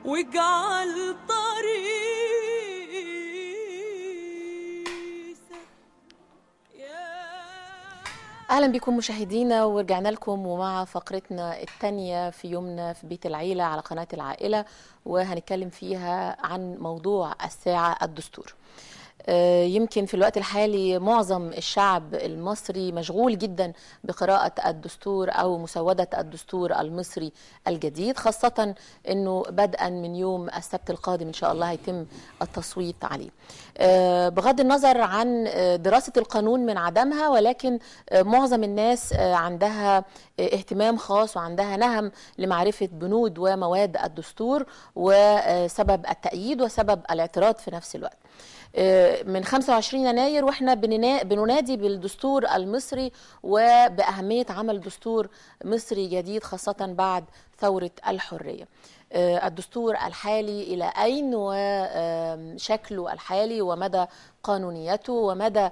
واجعل طريق أهلا بكم مشاهدينا، ورجعنا لكم ومع فقرتنا الثانية في يومنا في بيت العيلة على قناة العائلة، وهنتكلم فيها عن موضوع الساعة الدستور. يمكن في الوقت الحالي معظم الشعب المصري مشغول جدا بقراءة الدستور أو مسودة الدستور المصري الجديد، خاصة أنه بدءا من يوم السبت القادم إن شاء الله هيتم التصويت عليه. بغض النظر عن دراسة القانون من عدمها، ولكن معظم الناس عندها اهتمام خاص وعندها نهم لمعرفة بنود ومواد الدستور وسبب التأييد وسبب الاعتراض في نفس الوقت. من 25 يناير واحنا بننادي بالدستور المصري وبأهمية عمل دستور مصري جديد خاصة بعد ثورة الحرية. الدستور الحالي إلى أين وشكله الحالي ومدى قانونيته ومدى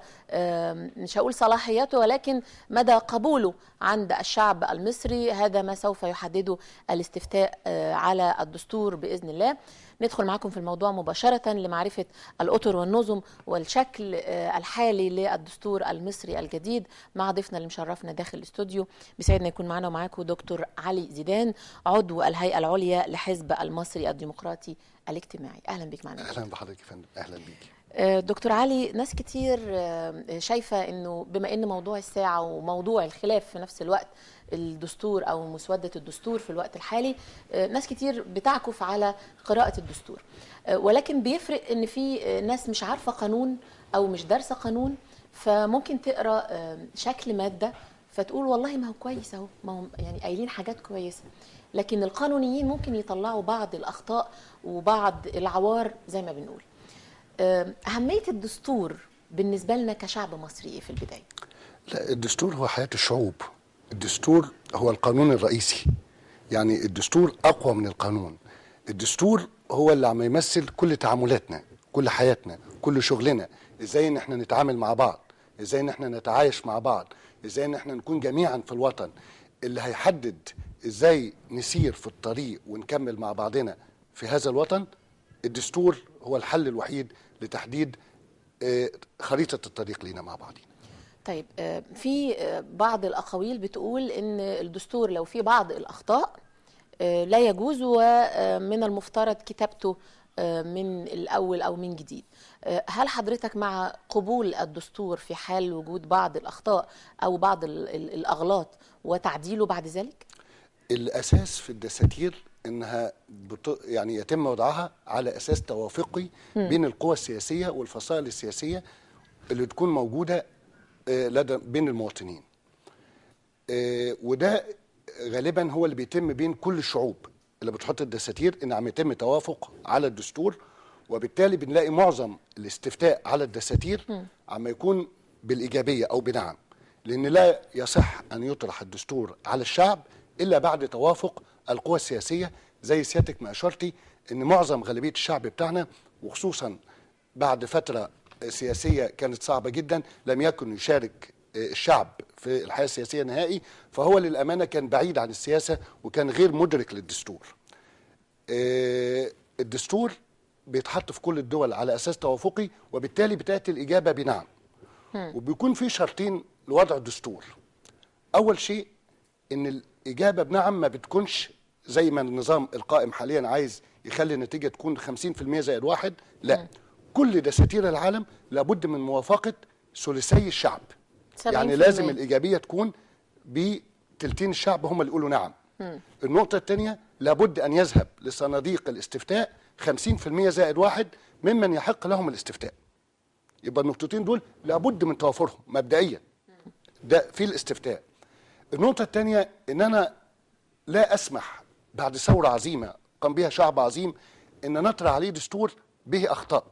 مش هقول صلاحيته ولكن مدى قبوله عند الشعب المصري، هذا ما سوف يحدده الاستفتاء على الدستور بإذن الله. ندخل معكم في الموضوع مباشرة لمعرفة الأطر والنظم والشكل الحالي للدستور المصري الجديد مع ضيفنا اللي مشرفنا داخل الاستوديو. بيسعدنا يكون معنا ومعاكم دكتور علي زيدان، عضو الهيئة العليا لحزب المصري الديمقراطي الاجتماعي. أهلا بك معنا. أهلا بحضرتك يا فندم. أهلا بيك دكتور علي. ناس كتير شايفة أنه بما أن موضوع الساعة وموضوع الخلاف في نفس الوقت الدستور أو مسودة الدستور في الوقت الحالي، ناس كتير بتعكف على قراءة الدستور، ولكن بيفرق أن في ناس مش عارفة قانون أو مش دارسة قانون، فممكن تقرأ شكل مادة فتقول والله ما هو كويس أهو، ما هو يعني قايلين حاجات كويسة، لكن القانونيين ممكن يطلعوا بعض الأخطاء وبعض العوار زي ما بنقول. أهمية الدستور بالنسبة لنا كشعب مصري في البداية؟ لا، الدستور هو حياة الشعوب. الدستور هو القانون الرئيسي، يعني الدستور أقوى من القانون. الدستور هو اللي عم يمثل كل تعاملاتنا، كل حياتنا، كل شغلنا، ازاي ان احنا نتعامل مع بعض، ازاي ان احنا نتعايش مع بعض، ازاي ان احنا نكون جميعا في الوطن، اللي هيحدد ازاي نسير في الطريق ونكمل مع بعضنا في هذا الوطن. الدستور هو الحل الوحيد لتحديد خريطة الطريق لنا مع بعضنا. طيب، في بعض الأقاويل بتقول إن الدستور لو في بعض الأخطاء لا يجوز ومن المفترض كتابته من الأول أو من جديد. هل حضرتك مع قبول الدستور في حال وجود بعض الأخطاء أو بعض الأغلاط وتعديله بعد ذلك؟ الأساس في الدساتير انها يعني يتم وضعها على اساس توافقي بين القوى السياسيه والفصائل السياسيه اللي تكون موجوده لدى بين المواطنين، وده غالبا هو اللي بيتم بين كل الشعوب اللي بتحط الدساتير، ان عم يتم توافق على الدستور، وبالتالي بنلاقي معظم الاستفتاء على الدساتير عم يكون بالايجابيه او بنعم، لان لا يصح ان يطرح الدستور على الشعب الا بعد توافق القوى السياسيه، زي سيادتك ما اشرتي ان معظم غالبيه الشعب بتاعنا، وخصوصا بعد فتره سياسيه كانت صعبه جدا لم يكن يشارك الشعب في الحياه السياسيه نهائي، فهو للامانه كان بعيد عن السياسه وكان غير مدرك للدستور. الدستور بيتحط في كل الدول على اساس توافقي، وبالتالي بتاتي الاجابه بنعم. وبيكون في شرطين لوضع الدستور. اول شيء ان الاجابه بنعم ما بتكونش زي ما النظام القائم حاليا عايز يخلي النتيجه تكون 50% زائد واحد، لا، كل دساتير العالم لابد من موافقه ثلثي الشعب، يعني لازم الايجابيه تكون بتلتين الشعب هم اللي يقولوا نعم. النقطه الثانيه لابد ان يذهب لصناديق الاستفتاء 50% زائد واحد ممن يحق لهم الاستفتاء. يبقى النقطتين دول لابد من توافرهم مبدئيا، ده في الاستفتاء. النقطة الثانية ان انا لا اسمح بعد ثورة عظيمة قام بها شعب عظيم ان نطرح عليه دستور به اخطاء،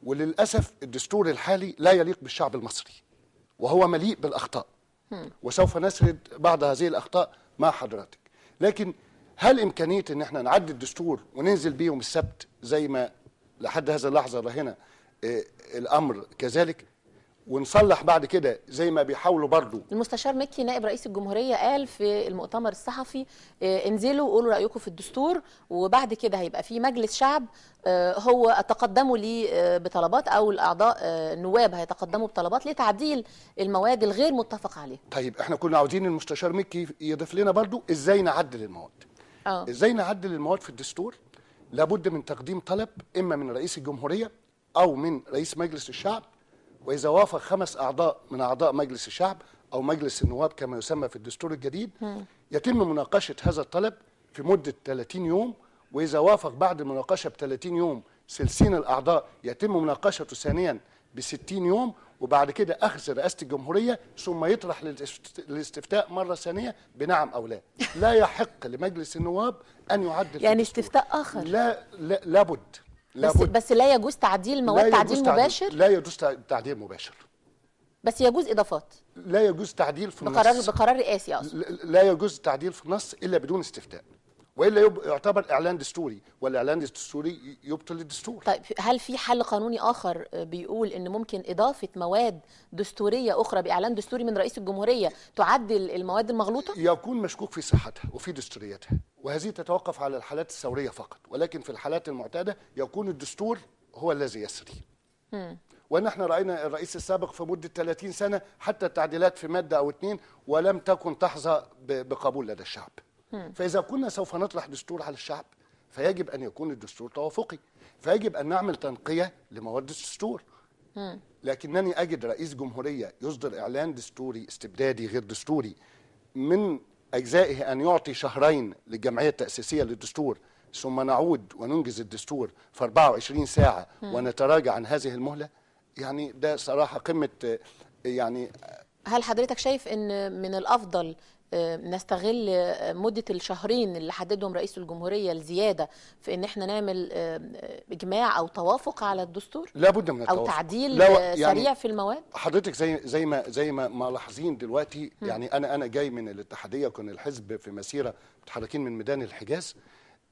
وللأسف الدستور الحالي لا يليق بالشعب المصري وهو مليء بالاخطاء، وسوف نسرد بعض هذه الاخطاء مع حضرتك. لكن هل امكانية ان احنا نعدي الدستور وننزل بيه يوم السبت زي ما لحد هذه اللحظة رهنا الامر كذلك؟ ونصلح بعد كده زي ما بيحاولوا برضو. المستشار مكي نائب رئيس الجمهورية قال في المؤتمر الصحفي انزلوا قولوا رأيكم في الدستور، وبعد كده هيبقى في مجلس شعب هو تقدموا ليه بطلبات، او الاعضاء النواب هيتقدموا بطلبات لتعديل المواد الغير متفق عليها. طيب احنا كنا عاوزين المستشار مكي يضيف لنا برضو ازاي نعدل المواد. ازاي نعدل المواد في الدستور؟ لابد من تقديم طلب اما من رئيس الجمهورية او من رئيس مجلس الشعب، وإذا وافق 5 أعضاء من أعضاء مجلس الشعب أو مجلس النواب كما يسمى في الدستور الجديد، يتم مناقشة هذا الطلب في مدة 30 يوم، وإذا وافق بعد المناقشة ب30 يوم سلسين الأعضاء يتم مناقشته ثانيا ب60 يوم، وبعد كده أخذ رئاسة الجمهورية ثم يطرح للاستفتاء مرة ثانية بنعم أو لا. لا يحق لمجلس النواب أن يعدل يعني استفتاء آخر. لابد. بس لا يجوز تعديل مواد تعديل مباشر؟ لا يجوز تعديل مباشر، بس يجوز إضافات. لا يجوز تعديل في النص بقرار رئاسي أصلا. لا يجوز تعديل في النص إلا بدون استفتاء، وإلا يعتبر إعلان دستوري، والإعلان الدستوري يبطل الدستور. طيب هل في حل قانوني آخر بيقول إن ممكن إضافة مواد دستورية أخرى بإعلان دستوري من رئيس الجمهورية تعدل المواد المغلوطة؟ يكون مشكوك في صحتها وفي دستوريتها، وهذه تتوقف على الحالات الثورية فقط، ولكن في الحالات المعتادة يكون الدستور هو الذي يسري. وان احنا راينا الرئيس السابق في مده 30 سنه حتى التعديلات في ماده او 2 ولم تكن تحظى بقبول لدى الشعب. فاذا كنا سوف نطرح دستور على الشعب فيجب ان يكون الدستور توافقي، فيجب ان نعمل تنقيه لمواد الدستور. لكنني اجد رئيس جمهوريه يصدر اعلان دستوري استبدادي غير دستوري من اجزائه ان يعطي شهرين للجمعيه التاسيسيه للدستور ثم نعود وننجز الدستور في 24 ساعه ونتراجع عن هذه المهله. يعني ده صراحه قمه يعني. هل حضرتك شايف ان من الافضل نستغل مدة الشهرين اللي حددهم رئيس الجمهورية الزيادة في ان احنا نعمل اجماع او توافق على الدستور؟ لابد من التوافق او تعديل يعني سريع في المواد. حضرتك زي ما ملاحظين دلوقتي. يعني انا جاي من الاتحادية، وكان الحزب في مسيرة متحركين من ميدان الحجاز،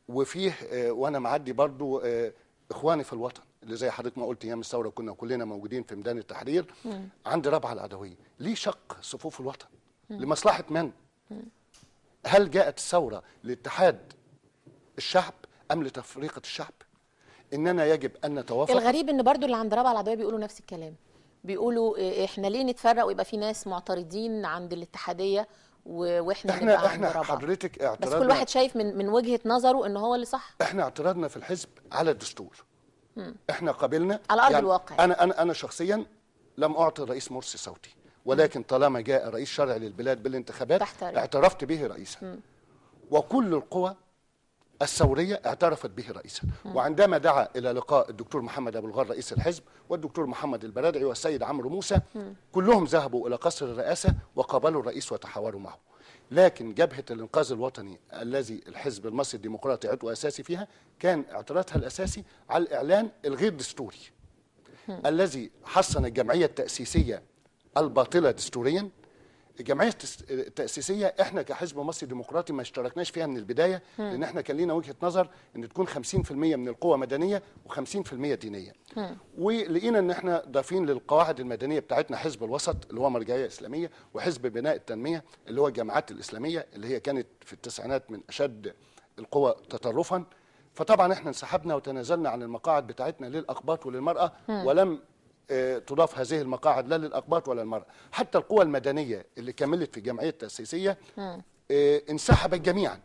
وفيه وانا معدي برضو اخواني في الوطن اللي زي حضرتك ما قلت ايام الثوره كنا كلنا موجودين في ميدان التحرير عند رابعه العدويه. ليه شق صفوف الوطن؟ لمصلحه من؟ هل جاءت الثوره لاتحاد الشعب ام لتفريقه الشعب؟ اننا يجب ان نتوافق. الغريب ان برضو اللي عند رابعه العدويه بيقولوا نفس الكلام، بيقولوا احنا ليه نتفرق ويبقى في ناس معترضين عند الاتحاديه واحنا نبقى عند رابعه. حضرتك اعتراضنا، بس كل واحد شايف من وجهه نظره ان هو اللي صح. احنا اعتراضنا في الحزب على الدستور. احنا قبلنا على ارض الواقع. انا شخصيا لم اعطي الرئيس مرسي صوتي، ولكن طالما جاء رئيس شرعي للبلاد بالانتخابات اعترفت به رئيسا. وكل القوى الثورية اعترفت به رئيسا. وعندما دعا إلى لقاء الدكتور محمد أبو الغار رئيس الحزب والدكتور محمد البرادعي والسيد عمرو موسى، كلهم ذهبوا إلى قصر الرئاسة وقابلوا الرئيس وتحاوروا معه. لكن جبهة الإنقاذ الوطني الذي الحزب المصري الديمقراطي عضو أساسي فيها كان اعتراضها الأساسي على الإعلان الغير دستوري الذي حصن الجمعية التأسيسية الباطلة دستوريا. الجمعيه التاسيسيه احنا كحزب مصري ديمقراطي ما اشتركناش فيها من البدايه، لان احنا كان لنا وجهه نظر ان تكون 50% من القوى مدنيه و50% دينيه. ولقينا ان احنا ضافين للقواعد المدنيه بتاعتنا حزب الوسط اللي هو مرجعيه اسلاميه، وحزب بناء التنميه اللي هو الجماعات الاسلاميه اللي هي كانت في التسعينات من اشد القوى تطرفا. فطبعا احنا انسحبنا وتنازلنا عن المقاعد بتاعتنا للاقباط وللمراه، ولم تضاف هذه المقاعد لا للأقباط ولا المرأة. حتى القوى المدنية اللي كملت في الجمعية التأسيسية انسحبت جميعا.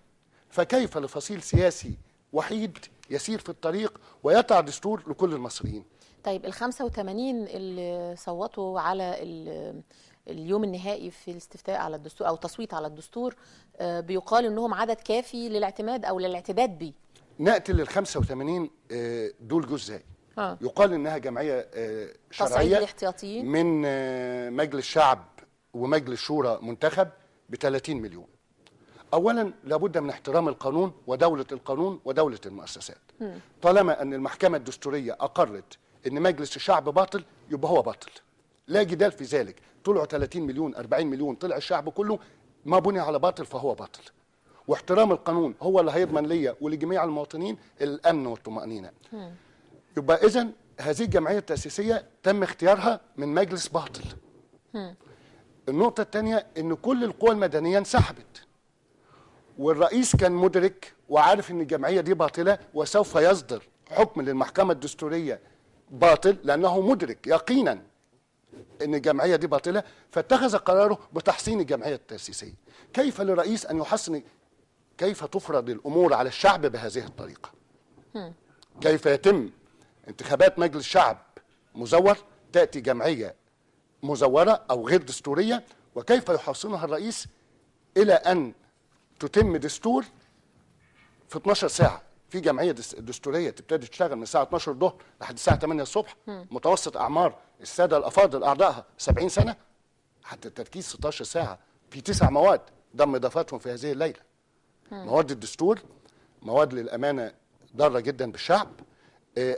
فكيف لفصيل سياسي وحيد يسير في الطريق ويضع دستور لكل المصريين؟ طيب ال 85 اللي صوتوا على اليوم النهائي في الاستفتاء على الدستور أو تصويت على الدستور بيقال إنهم عدد كافي للاعتماد أو للاعتداد به. نأتي لل 85 دول جزء. يقال انها جمعيه شرعيه من مجلس شعب ومجلس شورى منتخب ب 30 مليون. اولا لابد من احترام القانون ودوله القانون ودوله المؤسسات. طالما ان المحكمه الدستوريه اقرت ان مجلس الشعب باطل يبقى هو باطل، لا جدال في ذلك. طلعوا 30 مليون 40 مليون، طلع الشعب كله، ما بني على باطل فهو باطل. واحترام القانون هو اللي هيضمن ليا ولجميع المواطنين الامن والطمانينه. يبقى إذن هذه الجمعيه التاسيسيه تم اختيارها من مجلس باطل. النقطه الثانيه ان كل القوى المدنيه انسحبت، والرئيس كان مدرك وعارف ان الجمعيه دي باطله وسوف يصدر حكم للمحكمه الدستوريه باطل، لانه مدرك يقينا ان الجمعيه دي باطله، فاتخذ قراره بتحسين الجمعيه التاسيسيه. كيف للرئيس ان يحسن؟ كيف تفرض الامور على الشعب بهذه الطريقه؟ كيف يتم انتخابات مجلس شعب مزور، تاتي جمعيه مزوره او غير دستوريه، وكيف يحصنها الرئيس الى ان تتم دستور في 12 ساعه؟ في جمعيه دستوريه تبتدي تشتغل من الساعه 12 الظهر لحد الساعه 8 الصبح، متوسط اعمار الساده الافاضل اعضائها 70 سنه، حتى التركيز 16 ساعه في 9 مواد ضم اضافاتهم في هذه الليله. مواد الدستور مواد للامانه ضاره جدا بالشعب.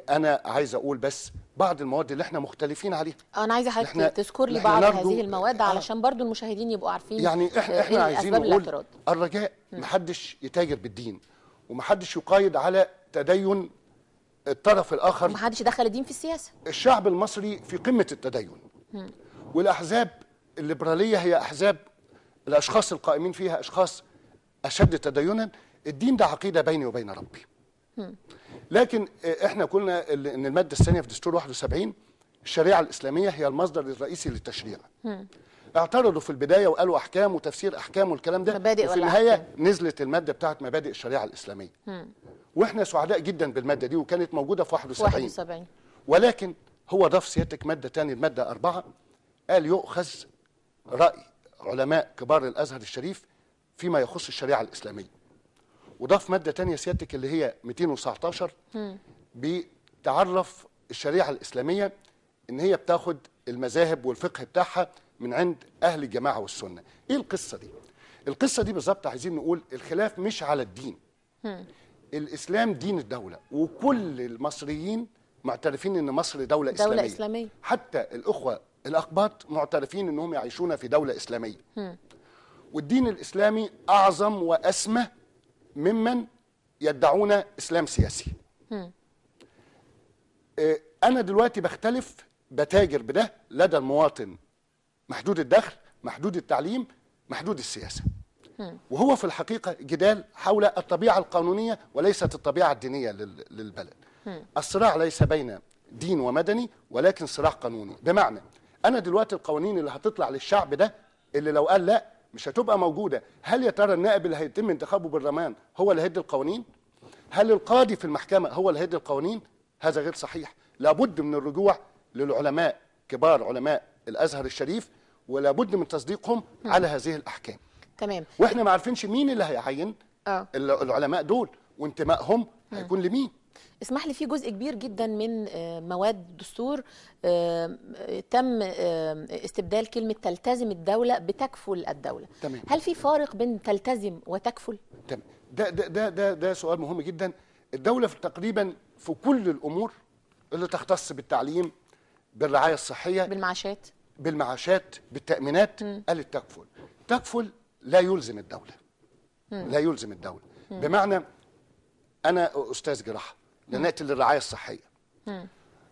انا عايز اقول بس بعض المواد اللي احنا مختلفين عليها. انا عايزه حضرتك تذكر لي بعض هذه المواد علشان برضو المشاهدين يبقوا عارفين يعني احنا عايزين نقول الاعتراض. الرجاء محدش يتاجر بالدين، ومحدش يقايد على تدين الطرف الاخر، ومحدش يدخل الدين في السياسه. الشعب المصري في قمه التدين، والاحزاب الليبراليه هي احزاب الاشخاص القائمين فيها اشخاص اشد تدينا. الدين ده عقيده بيني وبين ربي. لكن احنا قلنا ان الماده الثانيه في دستور 71 الشريعه الاسلاميه هي المصدر الرئيسي للتشريع. اعترضوا في البدايه وقالوا احكام وتفسير احكام والكلام ده، مبادئ وفي النهايه نزلت الماده بتاعت مبادئ الشريعه الاسلاميه. واحنا سعداء جدا بالماده دي، وكانت موجوده في 71. ولكن هو ضاف سيادتك ماده ثانيه، الماده 4، قال يؤخذ راي علماء كبار الازهر الشريف فيما يخص الشريعه الاسلاميه. وضاف ماده ثانيه سيادتك اللي هي 219 بتعرف الشريعه الاسلاميه ان هي بتاخد المذاهب والفقه بتاعها من عند اهل الجماعه والسنه. ايه القصه دي؟ القصه دي بالظبط عايزين نقول الخلاف مش على الدين. الاسلام دين الدوله، وكل المصريين معترفين ان مصر دوله اسلاميه. حتى الاخوه الاقباط معترفين انهم يعيشون في دوله اسلاميه. والدين الاسلامي اعظم واسمى ممن يدعون اسلام سياسي. انا دلوقتي بختلف، بتاجر بده لدى المواطن محدود الدخل، محدود التعليم، محدود السياسه. وهو في الحقيقه جدال حول الطبيعه القانونيه وليست الطبيعه الدينيه للبلد. الصراع ليس بين دين ومدني، ولكن صراع قانوني. بمعنى انا دلوقتي القوانين اللي هتطلع للشعب ده اللي لو قال لا مش هتبقى موجوده، هل يا ترى النائب اللي هيتم انتخابه بالبرلمان هو اللي هيدي القوانين؟ هل القاضي في المحكمه هو اللي هيدي القوانين؟ هذا غير صحيح. لابد من الرجوع للعلماء كبار علماء الازهر الشريف، ولابد من تصديقهم على هذه الاحكام. تمام. واحنا ما عارفينش مين اللي هيعين العلماء دول، وانتمائهم هيكون لمين. اسمح لي، في جزء كبير جدا من مواد الدستور تم استبدال كلمة تلتزم الدولة بتكفل الدولة. تمام. هل في فارق بين تلتزم وتكفل؟ تمام. ده سؤال مهم جدا. الدولة تقريبا في كل الأمور اللي تختص بالتعليم، بالرعاية الصحية، بالمعاشات، بالتأمينات، قالت تكفل. تكفل لا يلزم الدولة. لا يلزم الدولة. بمعنى أنا أستاذ جراحة لنأتي للرعاية الصحية.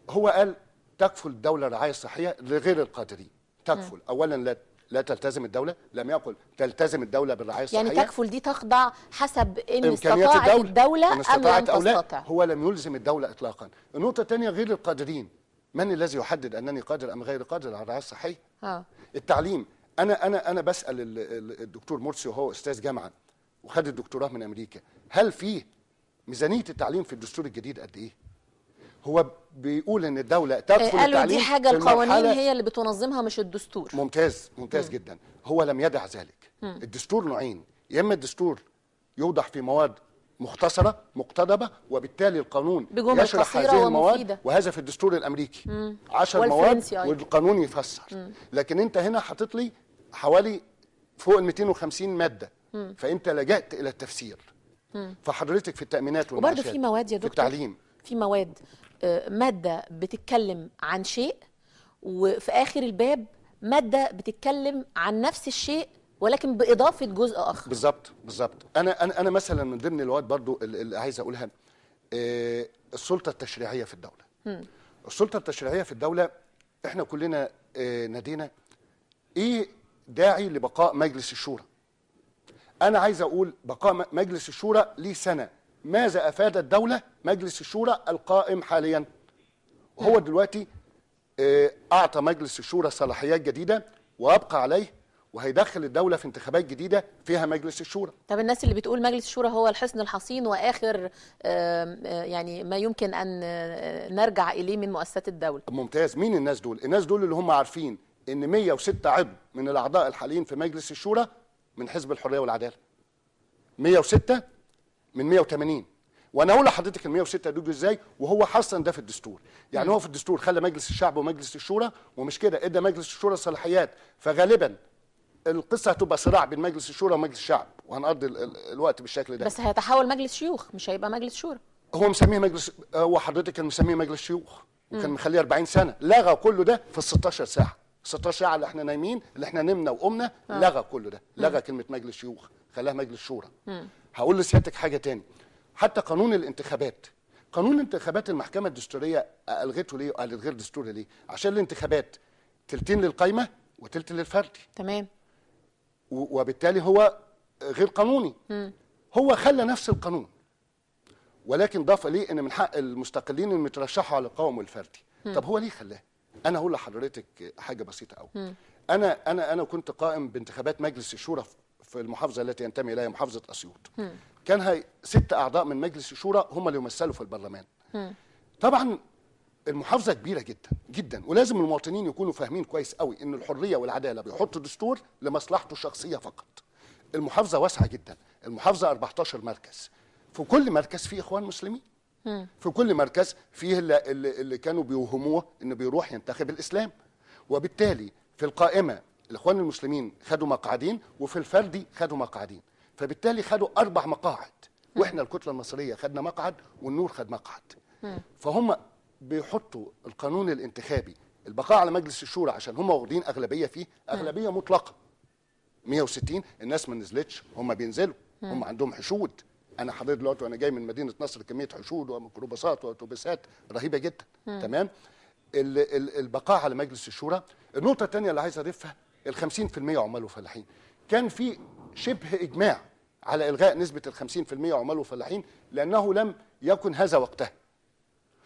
هو قال تكفل الدولة الرعاية الصحية لغير القادرين. تكفل أولا لا تلتزم الدولة، لم يقل تلتزم الدولة بالرعاية الصحية. يعني تكفل دي تخضع حسب إن استطاعت الدولة أم لم تستطع. هو لم يلزم الدولة إطلاقا. النقطة الثانية غير القادرين. من الذي يحدد أنني قادر أم غير قادر على الرعاية الصحية؟ التعليم. أنا بسأل الدكتور مرسي وهو أستاذ جامعة وخد الدكتوراه من أمريكا، هل فيه ميزانية التعليم في الدستور الجديد قد إيه؟ هو بيقول ان الدوله تدخل التعليم. قالوا دي حاجه القوانين هي اللي بتنظمها مش الدستور. ممتاز جدا. هو لم يدع ذلك. الدستور نوعين، يا اما الدستور يوضح في مواد مختصره مقتضبه، وبالتالي القانون يشرح هذه المواد، وهذا في الدستور الامريكي 10 مواد والقانون يفسر. لكن انت هنا حاطط لي حوالي فوق ال 250 ماده، فانت لجأت الى التفسير. فحضرتك في التامينات والمعاشات وبرضه في مواد يا دكتور، في التعليم في مواد مادة بتتكلم عن شيء، وفي آخر الباب مادة بتتكلم عن نفس الشيء ولكن بإضافة جزء آخر. بالظبط. أنا مثلا من ضمن المواد برضو اللي عايز أقولها السلطة التشريعية في الدولة. السلطه التشريعيه في الدوله احنا كلنا نادينا ايه داعي لبقاء مجلس الشورى. انا عايز اقول بقاء مجلس الشورى ليه سنه. ماذا افاد الدوله مجلس الشورى القائم حاليا؟ هو دلوقتي اعطى مجلس الشورى صلاحيات جديده وابقى عليه، وهيدخل الدوله في انتخابات جديده فيها مجلس الشورى. طب الناس اللي بتقول مجلس الشورى هو الحصن الحصين واخر يعني ما يمكن ان نرجع اليه من مؤسسات الدوله. ممتاز. مين الناس دول؟ الناس دول اللي هم عارفين ان 106 عضو من الاعضاء الحاليين في مجلس الشورى من حزب الحريه والعداله. 106 من 180. وانا اقول لحضرتك ال 106 دول ازاي، وهو حصل ده في الدستور. يعني هو في الدستور خلى مجلس الشعب ومجلس الشورى، ومش كده ادى مجلس الشورى صلاحيات، فغالبا القصه هتبقى صراع بين مجلس الشورى ومجلس الشعب، وهنقضي الوقت بالشكل ده. بس هيتحول مجلس شيوخ، مش هيبقى مجلس شورى. هو مسميه مجلس، هو حضرتك كان مسميه مجلس شيوخ، وكان مخليه 40 سنه، لغى كل ده في ال 16 ساعه. 16 ساعه اللي احنا نايمين، اللي احنا نمنا وقمنا، لغى كل ده، لغى كلمه مجلس شيوخ، خلاها مجلس شورى. هقول لسيادتك حاجه تاني، حتى قانون الانتخابات، قانون الانتخابات المحكمه الدستوريه الغته ليه وقالت غير دستوري ليه؟ عشان الانتخابات تلتين للقايمه وتلت للفردي. تمام. وبالتالي هو غير قانوني. هو خلى نفس القانون، ولكن ضاف ليه ان من حق المستقلين ان يترشحوا على القوم والفردي. طب هو ليه خلاه؟ انا هقول لحضرتك حاجه بسيطه قوي. انا كنت قائم بانتخابات مجلس الشورى في المحافظه التي ينتمي اليها، محافظه اسيوط. كان هي 6 اعضاء من مجلس الشورى هم اللي يمثلوا في البرلمان. طبعا المحافظه كبيره جدا جدا، ولازم المواطنين يكونوا فاهمين كويس قوي ان الحريه والعداله بيحطوا دستور لمصلحته الشخصيه فقط. المحافظه واسعه جدا، المحافظه 14 مركز، في كل مركز فيه اخوان مسلمين. في كل مركز فيه اللي كانوا بيوهموه انه بيروح ينتخب الاسلام. وبالتالي في القائمه الاخوان المسلمين خدوا مقعدين، وفي الفردي خدوا مقعدين، فبالتالي خدوا 4 مقاعد، واحنا الكتله المصريه خدنا مقعد والنور خد مقعد. فهم بيحطوا القانون الانتخابي البقاء على مجلس الشورى عشان هم واخدين اغلبيه فيه، اغلبيه مطلقه 160. الناس ما نزلتش، هم بينزلوا، هم عندهم حشود. انا حضرتك دلوقتي وانا جاي من مدينه نصر كميه حشود وميكروباصات واتوبيسات رهيبه جدا. تمام. البقاء على مجلس الشورى. النقطه الثانيه اللي عايز اضيفها، ال 50% عمال وفلاحين. كان في شبه اجماع على الغاء نسبه ال 50% عمال وفلاحين لانه لم يكن هذا وقتها.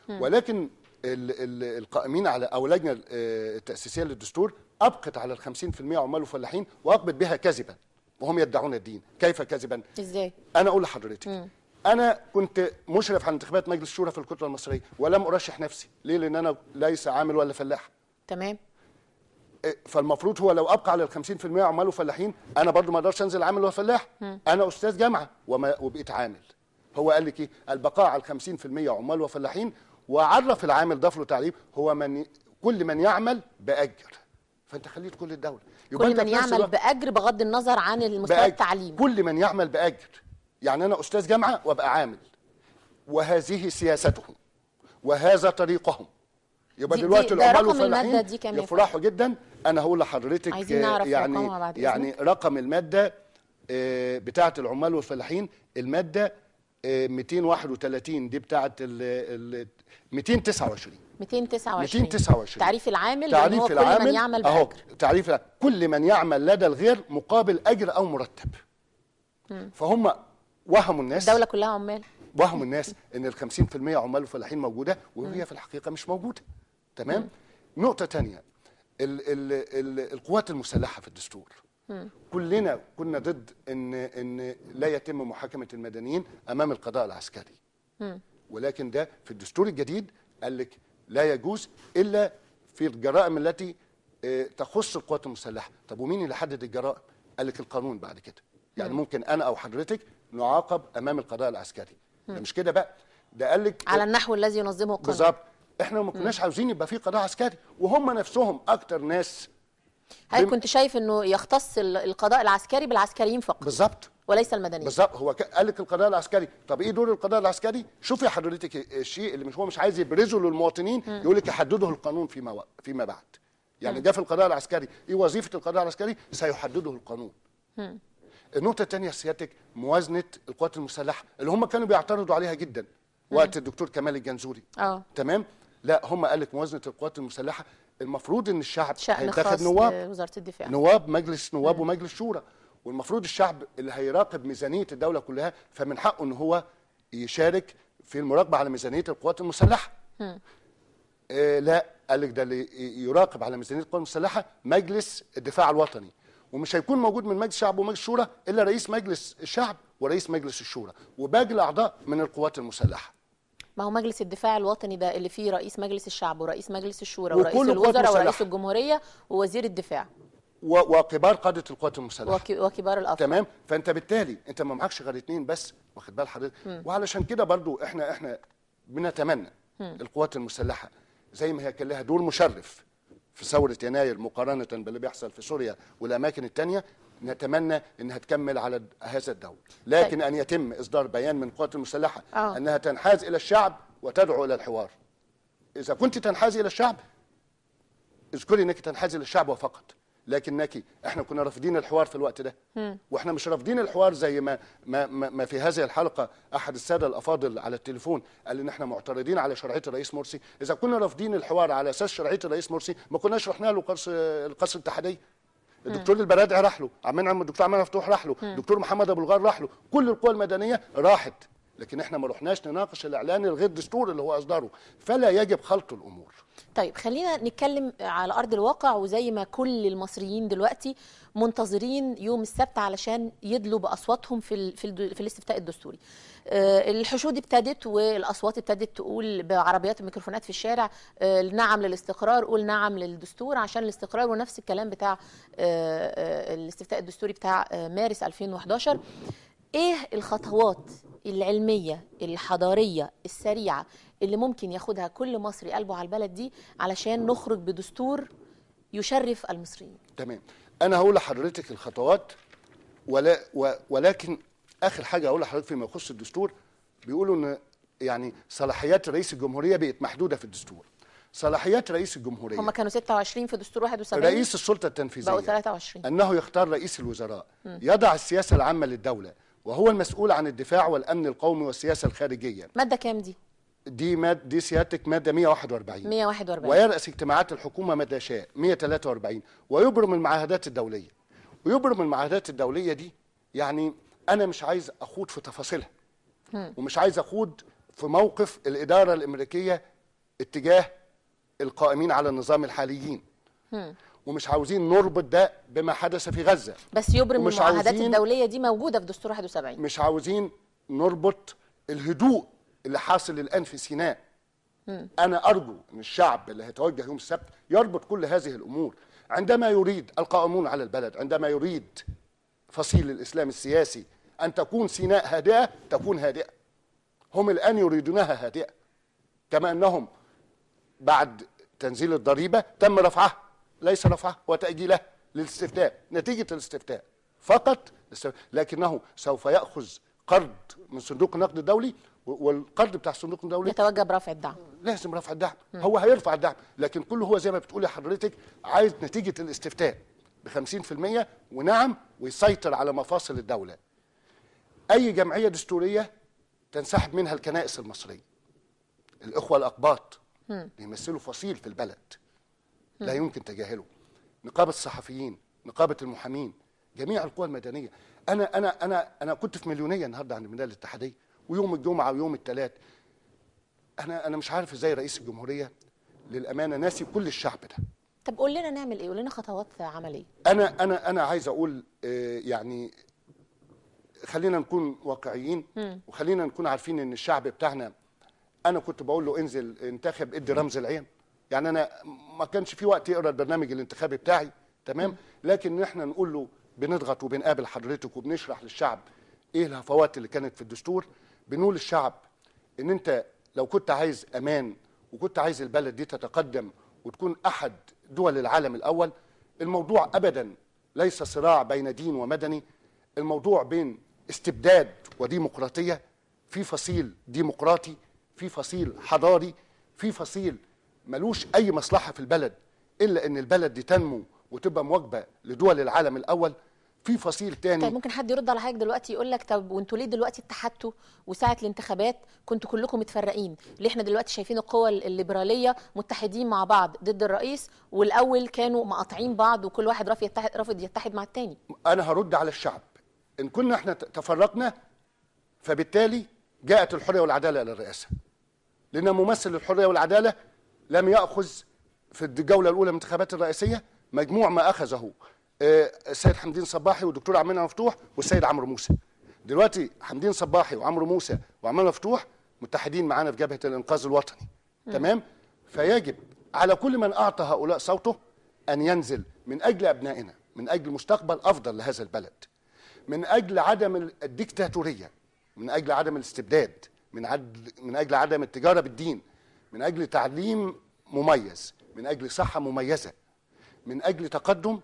ولكن القائمين على او اللجنه التاسيسيه للدستور ابقت على ال 50% عمال وفلاحين، واقبت بها كذبا وهم يدعون الدين. كيف كذبا؟ ازاي؟ انا اقول لحضرتك، انا كنت مشرف على انتخابات مجلس الشورى في الكتله المصريه ولم ارشح نفسي. ليه؟ لان انا ليس عامل ولا فلاح. تمام. فالمفروض هو لو ابقى على ال 50% عمال وفلاحين، انا برضو ما اقدرش انزل عامل ولا فلاح. انا استاذ جامعه وبقيت عامل. هو قال لك ايه؟ البقاء على ال 50% عمال وفلاحين، وعرف العامل، ضاف له تعريف، هو كل من يعمل باجر. فانت خليت كل الدوله كل من يعمل باجر بغض النظر عن المستوى التعليمي. كل من يعمل باجر، يعني انا استاذ جامعه وابقى عامل، وهذه سياستهم وهذا طريقهم. يبقى دلوقتي العمال والفلاحين يفرحوا جدا. انا هقول لحضرتك عايزين نعرف رقمها بعد يعني رقم الماده بتاعه العمال والفلاحين، الماده 231 دي بتاعه 229 تعريف العامل، تعريف هو العامل كل من يعمل باجر. تعريف كل من يعمل لدى الغير مقابل اجر او مرتب. فهم وهموا الناس، الدوله كلها عمال، وهم الناس ان ال 50% عمال وفلاحين موجوده، وهي في الحقيقه مش موجوده. تمام. نقطه ثانيه، القوات المسلحه في الدستور. كلنا كنا ضد ان لا يتم محاكمه المدنيين امام القضاء العسكري. ولكن ده في الدستور الجديد قال لك لا يجوز الا في الجرائم التي تخص القوات المسلحه. طب ومين اللي حدد الجرائم؟ قال لك القانون بعد كده. يعني ممكن انا او حضرتك نعاقب امام القضاء العسكري. ده مش كده بقى، ده قال لك على النحو الذي ينظمه القانون. بالظبط. احنا ما كناش عاوزين يبقى في قضاء عسكري، وهم نفسهم اكتر ناس. هل كنت شايف انه يختص القضاء العسكري بالعسكريين فقط؟ بالظبط. وليس المدنيين. بالظبط. هو قال لك القضاء العسكري. طب ايه دور القضاء العسكري؟ شوفي حضرتك الشيء اللي مش عايز يبرزه للمواطنين، يقول لك يحدده القانون فيما بعد. يعني جاء في القضاء العسكري، ايه وظيفه القضاء العسكري؟ سيحدده القانون. النقطه الثانيه سيادتك، موازنه القوات المسلحه اللي هم كانوا بيعترضوا عليها جدا وقت الدكتور كمال الجنزوري. تمام. لا، هم قال لك موازنه القوات المسلحه المفروض ان الشعب شأن هيتخذ خاص نواب، لوزارة الدفاع. نواب مجلس نواب ومجلس شورى، والمفروض الشعب اللي هيراقب ميزانيه الدوله كلها فمن حقه ان هو يشارك في المراقبه على ميزانيه القوات المسلحه. لا، قال لك ده اللي يراقب على ميزانيه القوات المسلحه مجلس الدفاع الوطني، ومش هيكون موجود من مجلس الشعب ومجلس الشورى الا رئيس مجلس الشعب ورئيس مجلس الشورى وباقي الاعضاء من القوات المسلحه. ما هو مجلس الدفاع الوطني ده اللي فيه رئيس مجلس الشعب ورئيس مجلس الشورى وكل ورئيس القوات الوزراء ورئيس المسلحة. الجمهورية ووزير الدفاع وكبار قاده القوات المسلحه. وكبار الأفراد. تمام. فانت بالتالي انت ما معكش غير 2 بس، واخد بال حضرتك؟ وعلشان كده برضو احنا بنتمنى القوات المسلحه زي ما هي كان لها دور مشرف في ثوره يناير مقارنه باللي بيحصل في سوريا والاماكن الثانيه، نتمنى انها تكمل على هذا الدور، لكن ان يتم اصدار بيان من القوات المسلحه انها تنحاز الى الشعب وتدعو الى الحوار. اذا كنت تنحازي الى الشعب اذكري انك تنحازي للشعب وفقط، لكنك احنا كنا رافضين الحوار في الوقت ده، واحنا مش رافضين الحوار زي ما في هذه الحلقه احد الساده الافاضل على التليفون قال ان احنا معترضين على شرعيه الرئيس مرسي. اذا كنا رافضين الحوار على اساس شرعيه الرئيس مرسي ما كناش رحنا له القصر الاتحاديه. الدكتور البرادعي راح له، الدكتور عمان مفتوح راح له، الدكتور محمد ابو الغار راح له، كل القوى المدنيه راحت، لكن احنا ما رحناش نناقش الاعلان الغير دستوري اللي هو اصدره، فلا يجب خلط الامور. طيب خلينا نتكلم على أرض الواقع، وزي ما كل المصريين دلوقتي منتظرين يوم السبت علشان يدلوا بأصواتهم في الاستفتاء الدستوري. الحشود ابتدت والأصوات ابتدت تقول بعربيات الميكروفونات في الشارع نعم للاستقرار، قول نعم للدستور عشان الاستقرار، ونفس الكلام بتاع الاستفتاء الدستوري بتاع مارس 2011. ايه الخطوات العلمية الحضارية السريعة اللي ممكن ياخدها كل مصري قلبه على البلد دي علشان نخرج بدستور يشرف المصريين؟ تمام. انا هقول لحضرتك الخطوات ولكن اخر حاجه هقول لحضرتك فيما يخص الدستور، بيقولوا ان يعني صلاحيات رئيس الجمهوريه بقت محدوده في الدستور. صلاحيات رئيس الجمهوريه هم كانوا 26 في دستور 71، رئيس السلطه التنفيذيه بقوا 23. انه يختار رئيس الوزراء يضع السياسه العامه للدوله وهو المسؤول عن الدفاع والامن القومي والسياسه الخارجيه. ماده كام دي؟ دي سيادتك ماده 141. ويرأس اجتماعات الحكومه متى شاء 143. ويبرم المعاهدات الدوليه. ويبرم المعاهدات الدوليه دي يعني انا مش عايز اخوض في تفاصيلها ومش عايز اخوض في موقف الاداره الامريكيه اتجاه القائمين على النظام الحاليين، ومش عاوزين نربط ده بما حدث في غزه. بس يبرم المعاهدات الدوليه دي موجوده في دستور 71. مش عاوزين نربط الهدوء اللي حاصل الان في سيناء. انا ارجو ان الشعب اللي هيتوجه يوم السبت يربط كل هذه الامور. عندما يريد القائمون على البلد، عندما يريد فصيل الاسلام السياسي ان تكون سيناء هادئه تكون هادئه. هم الان يريدونها هادئه، كما انهم بعد تنزيل الضريبه تم رفعها، ليس رفعها وتاجيلها للاستفتاء، نتيجه الاستفتاء فقط، لكنه سوف ياخذ قرض من صندوق النقد الدولي، والقرض بتاع الصندوق الدولي يتوجه برفع الدعم. لازم رفع الدعم. هو هيرفع الدعم، لكن كله هو زي ما بتقولي حضرتك عايز نتيجه الاستفتاء ب 50% ونعم ويسيطر على مفاصل الدوله. اي جمعيه دستوريه تنسحب منها الكنائس المصريه. الاخوه الاقباط بيمثلوا فصيل في البلد لا يمكن تجاهله. نقابه الصحفيين، نقابه المحامين، جميع القوى المدنيه. انا كنت في مليونيه النهارده عند الميدان الاتحاديه، ويوم الجمعه ويوم الثلاث. انا مش عارف ازاي رئيس الجمهوريه للامانه ناسي كل الشعب ده. طب قول لنا نعمل ايه؟ قول لنا خطوات عمليه. انا عايز اقول يعني خلينا نكون واقعيين وخلينا نكون عارفين ان الشعب بتاعنا، انا كنت بقول له انزل انتخب ادي رمز العين. يعني انا ما كانش في وقت يقرا البرنامج الانتخابي بتاعي، تمام، لكن احنا نقول له بنضغط وبنقابل حضرتك وبنشرح للشعب ايه الهفوات اللي كانت في الدستور. بنقول للشعب ان انت لو كنت عايز امان وكنت عايز البلد دي تتقدم وتكون احد دول العالم الاول، الموضوع ابدا ليس صراع بين دين ومدني، الموضوع بين استبداد وديمقراطيه. في فصيل ديمقراطي، في فصيل حضاري، في فصيل ملوش اي مصلحه في البلد الا ان البلد دي تنمو وتبقى مواكبه لدول العالم الاول. في فصيل تاني. طيب ممكن حد يرد على حضرتك دلوقتي يقول لك طب وانتوا ليه دلوقتي اتحدتوا وساعه الانتخابات كنتوا كلكم متفرقين؟ ليه احنا دلوقتي شايفين القوى الليبراليه متحدين مع بعض ضد الرئيس، والاول كانوا مقاطعين بعض وكل واحد رافض يتحد مع الثاني؟ انا هرد على الشعب. ان كنا احنا تفرقنا فبالتالي جاءت الحريه والعداله الى الرئاسه، لان ممثل الحريه والعداله لم ياخذ في الجوله الاولى من الانتخابات الرئاسيه مجموع ما اخذه السيد حمدين صباحي والدكتور عماد مفتوح والسيد عمرو موسى. دلوقتي حمدين صباحي وعمرو موسى وعماد مفتوح متحدين معانا في جبهه الانقاذ الوطني. تمام؟ فيجب على كل من اعطى هؤلاء صوته ان ينزل من اجل ابنائنا، من اجل مستقبل افضل لهذا البلد، من اجل عدم الديكتاتوريه، من اجل عدم الاستبداد، من اجل عدم التجاره بالدين، من اجل تعليم مميز، من اجل صحه مميزه، من اجل تقدم.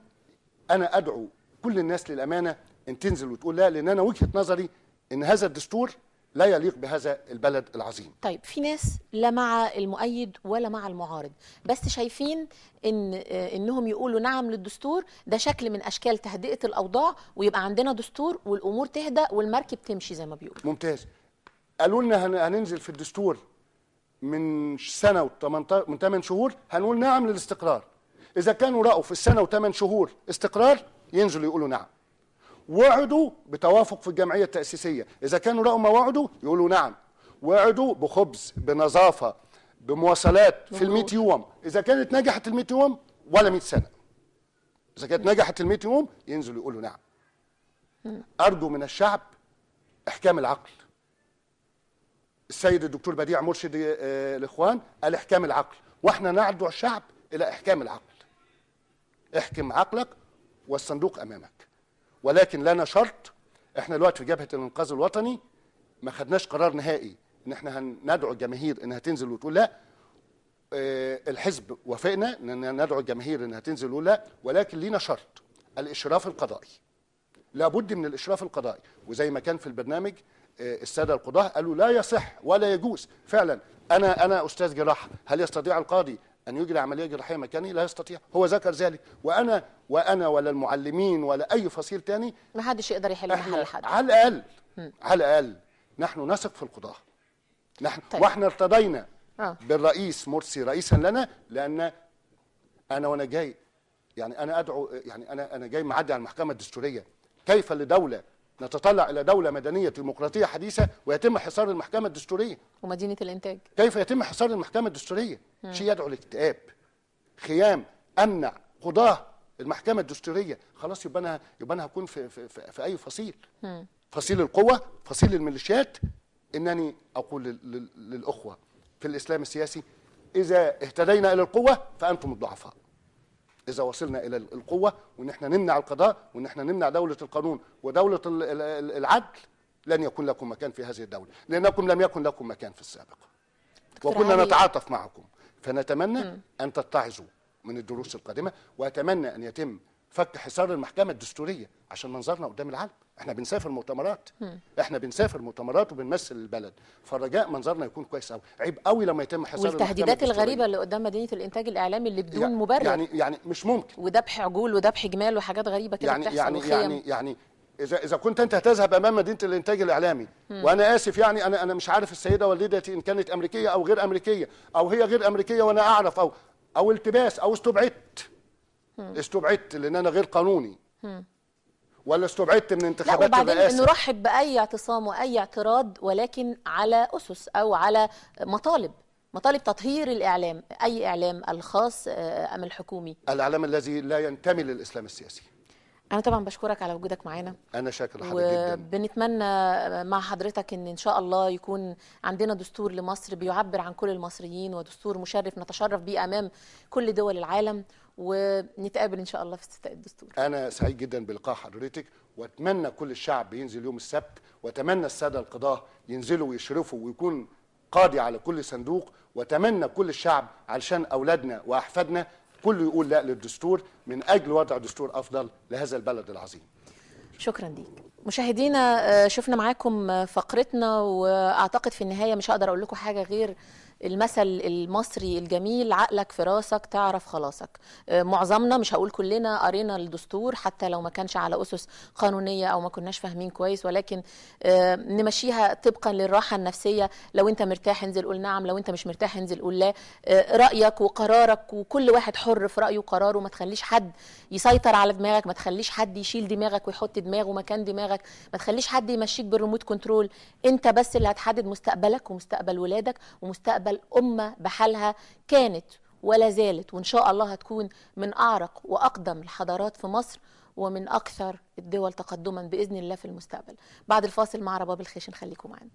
انا ادعو كل الناس للامانه ان تنزل وتقول لا، لان انا وجهه نظري ان هذا الدستور لا يليق بهذا البلد العظيم. طيب في ناس لا مع المؤيد ولا مع المعارض، بس شايفين انهم يقولوا نعم للدستور ده شكل من اشكال تهدئه الاوضاع، ويبقى عندنا دستور والامور تهدى والمركب تمشي زي ما بيقولوا. ممتاز. قالوا لنا هننزل في الدستور من سنه من 8 شهور هنقول نعم للاستقرار. اذا كانوا راوا في السنه و8 شهور استقرار ينزلوا يقولوا نعم. وعدوا بتوافق في الجمعيه التاسيسيه، اذا كانوا راوا ما وعدوا يقولوا نعم. وعدوا بخبز، بنظافه، بمواصلات في ال100 يوم، اذا كانت نجحت ال100 يوم ولا 100 سنه. اذا كانت نجحت ال100 يوم ينزلوا يقولوا نعم. ارجو من الشعب احكام العقل. السيد الدكتور بديع مرشد الاخوان قال احكام العقل، واحنا ندعو الشعب الى احكام العقل. احكم عقلك والصندوق امامك. ولكن لنا شرط، احنا دلوقتي في جبهه الانقاذ الوطني ما خدناش قرار نهائي ان احنا هندعو الجماهير انها تنزل وتقول لا. الحزب وافقنا ان ندعو الجماهير انها تنزل وتقول لا، ولكن لينا شرط، الاشراف القضائي. لابد من الاشراف القضائي، وزي ما كان في البرنامج الساده القضاه قالوا لا يصح ولا يجوز. فعلا انا استاذ جراحه، هل يستطيع القاضي ان يجري عمليه جراحيه مكاني؟ لا يستطيع، هو ذكر ذلك. وانا ولا المعلمين ولا اي فصيل تاني ما حدش يقدر يحل محل حد. على الاقل نحن نثق في القضاه. نحن طيب. واحنا ارتضينا بالرئيس مرسي رئيسا لنا، لان وانا جاي يعني انا ادعو، يعني انا جاي معدي على المحكمه الدستوريه. كيف لدوله نتطلع الى دوله مدنيه ديمقراطيه حديثه ويتم حصار المحكمه الدستوريه ومدينه الانتاج؟ كيف يتم حصار المحكمه الدستوريه؟ شيء يدعو للاكتئاب. خيام امنع قضاه المحكمه الدستوريه، خلاص يبقى انا هكون في اي فصيل. فصيل القوه، فصيل الميليشيات. انني اقول للاخوه في الاسلام السياسي اذا اهتدينا الى القوه فانتم الضعفاء. إذا وصلنا إلى القوة وإن احنا نمنع القضاء وإن احنا نمنع دولة القانون ودولة العدل، لن يكون لكم مكان في هذه الدولة، لأنكم لم يكن لكم مكان في السابق. وكنا نتعاطف معكم، فنتمنى أن تتعظوا من الدروس القادمة، وأتمنى أن يتم فك حصار المحكمة الدستورية عشان منظرنا قدام العالم. احنا بنسافر مؤتمرات وبنمثل البلد، فالرجاء منظرنا يكون كويس قوي. عيب قوي لما يتم حصار والتهديدات الغريبه اللي قدام مدينه الانتاج الاعلامي اللي بدون مبرر، يعني مش ممكن، وذبح عجول وذبح جمال وحاجات غريبه كده بتحصل. يعني اذا كنت انت هتذهب امام مدينه الانتاج الاعلامي، وانا اسف يعني انا مش عارف السيده والدتي ان كانت امريكيه او غير امريكيه، او هي غير امريكيه وانا اعرف، او التباس، او استبعدت لان انا غير قانوني، ولا استبعدت من انتخابات الرئاسه. وبعدين نرحب باي اعتصام واي اعتراض، ولكن على اسس او على مطالب تطهير الاعلام، اي اعلام، الخاص ام الحكومي، الاعلام الذي لا ينتمي للاسلام السياسي. أنا طبعا بشكرك على وجودك معانا. أنا شاكر لحضرتك جدا. وبنتمنى مع حضرتك إن شاء الله يكون عندنا دستور لمصر بيعبر عن كل المصريين، ودستور مشرف نتشرف به أمام كل دول العالم، ونتقابل إن شاء الله في استفتاء الدستور. أنا سعيد جدا بلقاء حضرتك، وأتمنى كل الشعب ينزل يوم السبت، وأتمنى السادة القضاة ينزلوا ويشرفوا ويكون قاضي على كل صندوق، وأتمنى كل الشعب علشان أولادنا وأحفادنا كله يقول لا للدستور من أجل وضع دستور أفضل لهذا البلد العظيم. شكرا ليك. مشاهدينا، شفنا معاكم فقرتنا، وأعتقد في النهاية مش هقدر أقول لكم حاجة غير المثل المصري الجميل، عقلك في راسك تعرف خلاصك. معظمنا، مش هقول كلنا، قرينا الدستور حتى لو ما كانش على أسس قانونية أو ما كناش فاهمين كويس، ولكن نمشيها طبقا للراحة النفسية. لو انت مرتاح انزل قول نعم، لو انت مش مرتاح انزل قول لا. رأيك وقرارك، وكل واحد حر في رأيه وقراره. ما تخليش حد يسيطر على دماغك، ما تخليش حد يشيل دماغك ويحط دماغه مكان دماغك، ما تخليش حد يمشيك بالريموت كنترول. انت بس اللي هتحدد مستقبلك ومستقبل ولادك ومستقبل أمة بحالها كانت ولا زالت، وإن شاء الله هتكون من أعرق وأقدم الحضارات في مصر، ومن أكثر الدول تقدما بإذن الله في المستقبل. بعد الفاصل مع رباب الخيشن، خليكم معنا.